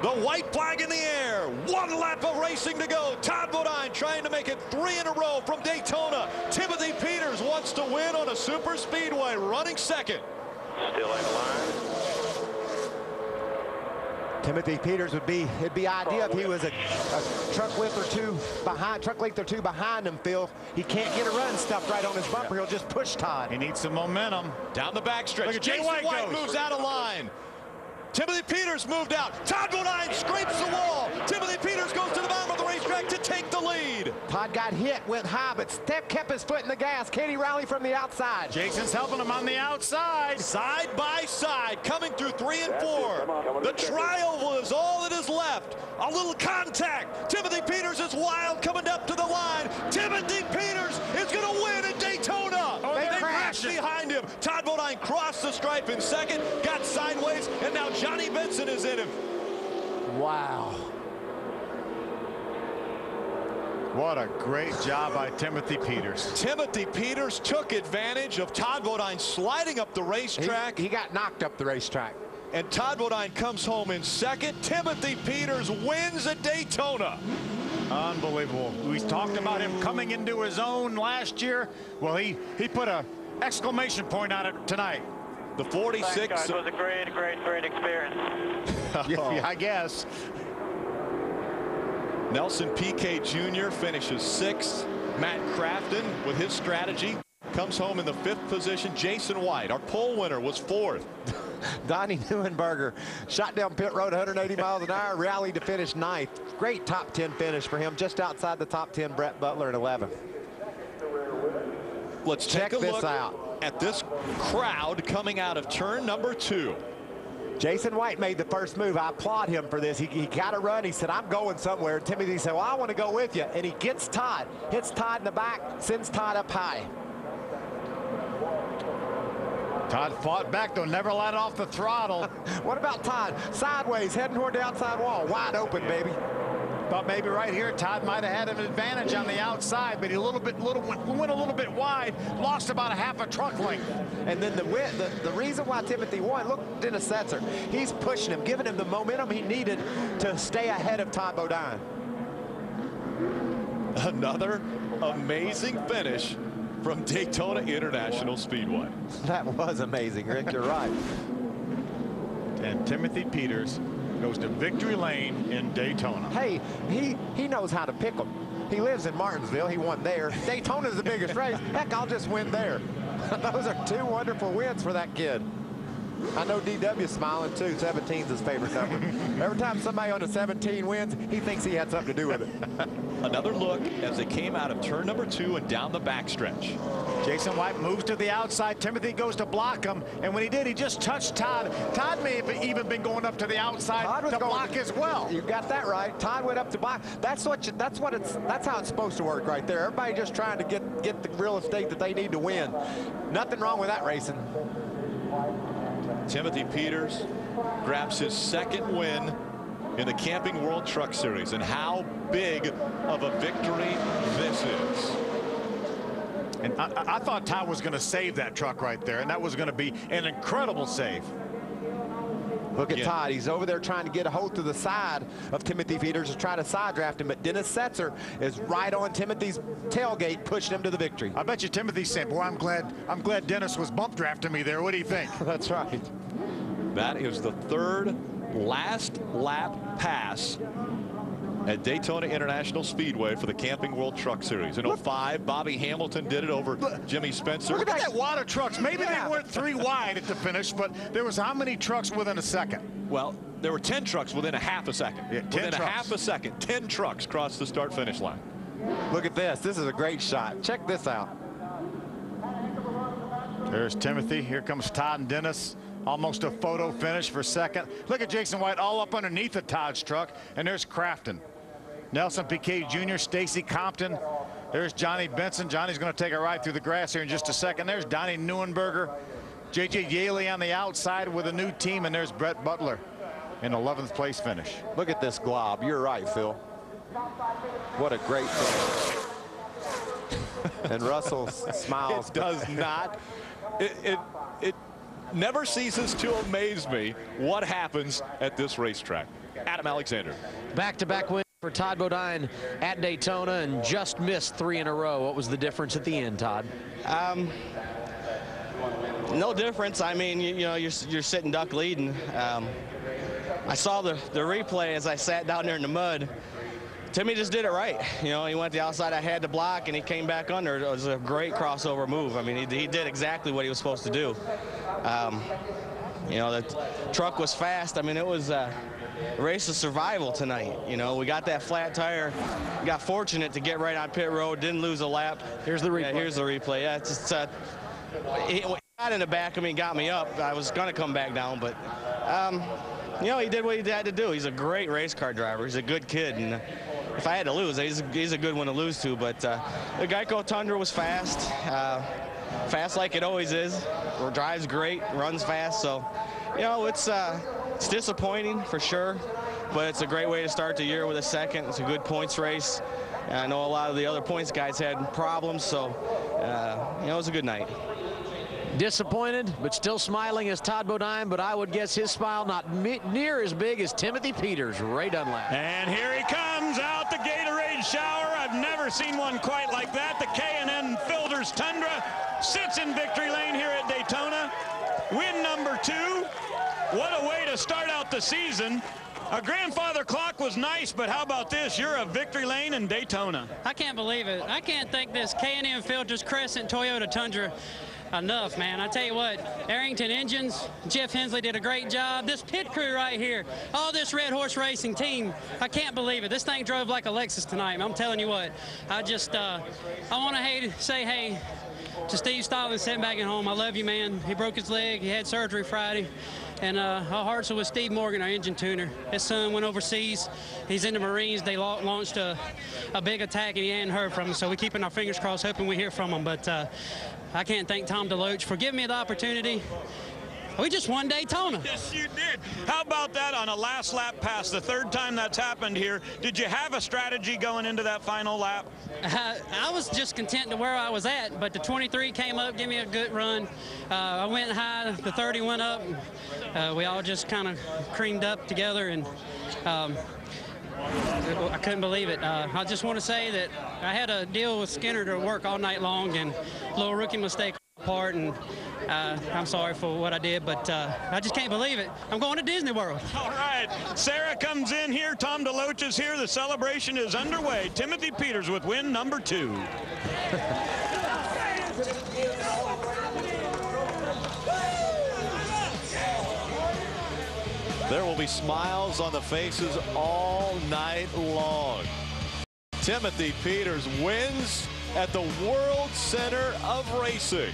The white flag in the air. 1 lap of racing to go. Todd Bodine trying to make it 3 in a row from Daytona. Timothy Peters wants to win on a super speedway, running second. Still in line. Timothy Peters it'd be ideal if he was a truck length or two behind him, Phil. He can't get a run stuffed right on his bumper. He'll just push Todd. He needs some momentum. Down the backstretch. Jason White moves out of line. Timothy Peters moved out. Todd Bodine scrapes the wall. Timothy Peters goes to the bottom of the racetrack to take the lead. Todd got hit, went high, but kept his foot in the gas. Can he rally from the outside? Jason's helping him on the outside. Side by side, coming through 3 and 4. The trioval is all that is left. A little contact. Timothy Peters is wild coming up to the line. Timothy Peters is going to win at Daytona. They crashed behind him. Todd Bodine crossed the stripe in second, got sideways, and now Johnny Benson is in him. Wow. What a great job by Timothy Peters. Timothy Peters took advantage of Todd Bodine sliding up the racetrack. He got knocked up the racetrack. And Todd Bodine comes home in second. Timothy Peters wins at Daytona. Unbelievable. We talked about him coming into his own last year. Well, he put a exclamation point on it tonight. The 46. It was a great experience. Yeah, I guess. Nelson Piquet Jr. finishes 6th. Matt Crafton, with his strategy, comes home in the 5th position. Jason White, our pole winner, was 4th. Donnie Neuenberger shot down pit road 180 miles an hour, rallied to finish 9th. Great top 10 finish for him, just outside the top 10, Brett Butler at 11th. Let's check take a this look out at this crowd coming out of turn number 2. Jason White made the first move. I applaud him for this. He got a run. He said, I'm going somewhere. Timothy said, well, I want to go with you. And he gets Todd, hits Todd in the back, sends Todd up high. Todd fought back, though, never let off the throttle. What about Todd? Sideways, heading toward the outside wall. Wide open, baby. Thought maybe right here Todd might have had an advantage on the outside, but he went a little bit wide, lost about a half a truck length. And then the reason why Timothy won, look, Dennis Setzer, he's pushing him, giving him the momentum he needed to stay ahead of Todd Bodine. Another amazing finish from Daytona International Speedway. That was amazing, Rick. You're right. And Timothy Peters goes to victory lane in Daytona. Hey, he knows how to pick them. He lives in Martinsville. He won there. Daytona's the biggest race. Heck, I'll just win there. Those are 2 wonderful wins for that kid. I know DW's smiling too. 17's his favorite number. Every time somebody on the 17 wins, he thinks he had something to do with it. Another look as they came out of turn number 2 and down the backstretch. Jason White moves to the outside. Timothy goes to block him, and when he did, he just touched Todd. Todd may have even been going up to the outside to block as well. You got that right. Todd went up to block. That's how it's supposed to work right there. Everybody just trying to get the real estate that they need to win. Nothing wrong with that racing. Timothy Peters grabs his 2nd win in the Camping World Truck Series, and how big of a victory this is. And I thought Todd was going to save that truck right there, and that was going to be an incredible save. Look at Todd. He's over there trying to get a hold to the side of Timothy Peters to try to side draft him, but Dennis Setzer is right on Timothy's tailgate, pushing him to the victory. I bet you Timothy said, boy, I'm glad Dennis was bump drafting me there. What do you think? That's right. That is the 3rd last lap pass at Daytona International Speedway for the Camping World Truck Series. In 05, Bobby Hamilton did it over Jimmy Spencer. Look at that wad of trucks. Maybe they weren't 3 wide at the finish, but there was how many trucks within a second? Well, there were 10 trucks within a half a second. Yeah, within a half a second, 10 trucks crossed the start-finish line. Look at this. This is a great shot. Check this out. There's Timothy. Here comes Todd and Dennis. Almost a photo finish for 2nd. Look at Jason White all up underneath of Todd's truck. And there's Crafton. Nelson Piquet Jr., Stacy Compton. There's Johnny Benson. Johnny's going to take a ride through the grass here in just a second. There's Donnie Neuenberger. J.J. Yaley on the outside with a new team. And there's Brett Butler in 11th place finish. Look at this glob. You're right, Phil. What a great finish. And Russell smiles. It does not. It never ceases to amaze me what happens at this racetrack. Adam Alexander. Back-to-back win for Todd Bodine at Daytona and just missed 3 in a row. What was the difference at the end, Todd? No difference. I mean, you know, you're sitting duck leading. I saw the replay as I sat down there in the mud. Timmy just did it right. You know, he went the outside. I had to block, and he came back under. It was a great crossover move. I mean, he did exactly what he was supposed to do. You know, the truck was fast. I mean, it was a race of survival tonight. You know, we got that flat tire. Got fortunate to get right on pit road. Didn't lose a lap. Here's the replay. Yeah, here's the replay. Yeah, it's just, he got in the back of me, got me up. I was going to come back down, but, you know, he did what he had to do. He's a great race car driver. He's a good kid, and if I had to lose, he's a good one to lose to. But the Geico Tundra was fast, fast like it always is. Drives great, runs fast. So, you know, it's disappointing for sure, but it's a great way to start the year with a second. It's a good points race. I know a lot of the other points guys had problems, so you know, it was a good night. Disappointed, but still smiling as Todd Bodine, but I would guess his smile not near as big as Timothy Peters, Ray Dunlap. And here he comes out the Gatorade shower. I've never seen one quite like that. The K&N Filters Tundra sits in victory lane here at Daytona. Win number 2. What a way to start out the season. A grandfather clock was nice, but how about this? You're a victory lane in Daytona. I can't believe it. I can't thank this K&N Filters Crescent Toyota Tundra enough, man. I tell you what, Arrington Engines, Jeff Hensley did a great job. This pit crew right here, all this Red Horse Racing team, I can't believe it. This thing drove like a Lexus tonight. I'm telling you what, I just, I want to say hey to Steve Stallings sitting back at home. I love you, man. He broke his leg. He had surgery Friday. And our hearts are with Steve Morgan, our engine tuner. His son went overseas. He's in the Marines. They launched a big attack, and he hadn't heard from him. So we're keeping our fingers crossed, hoping we hear from him. But I can't thank Tom DeLoach for giving me the opportunity. We just won Daytona. Yes, you did. How about that on a last lap pass, the 3rd time that's happened here? Did you have a strategy going into that final lap? I was just content to where I was at, but the 23 came up, gave me a good run. I went high, the 30 went up. We all just kind of creamed up together, and I couldn't believe it. I just want to say that I had a deal with Skinner to work all night long, and a little rookie mistake part, and I'm sorry for what I did, but I just can't believe it. I'm going to Disney World. All right, Sarah comes in here. Tom DeLoach is here. The celebration is underway. Timothy Peters with win number 2. There will be smiles on the faces all night long. Timothy Peters wins at the World Center of Racing.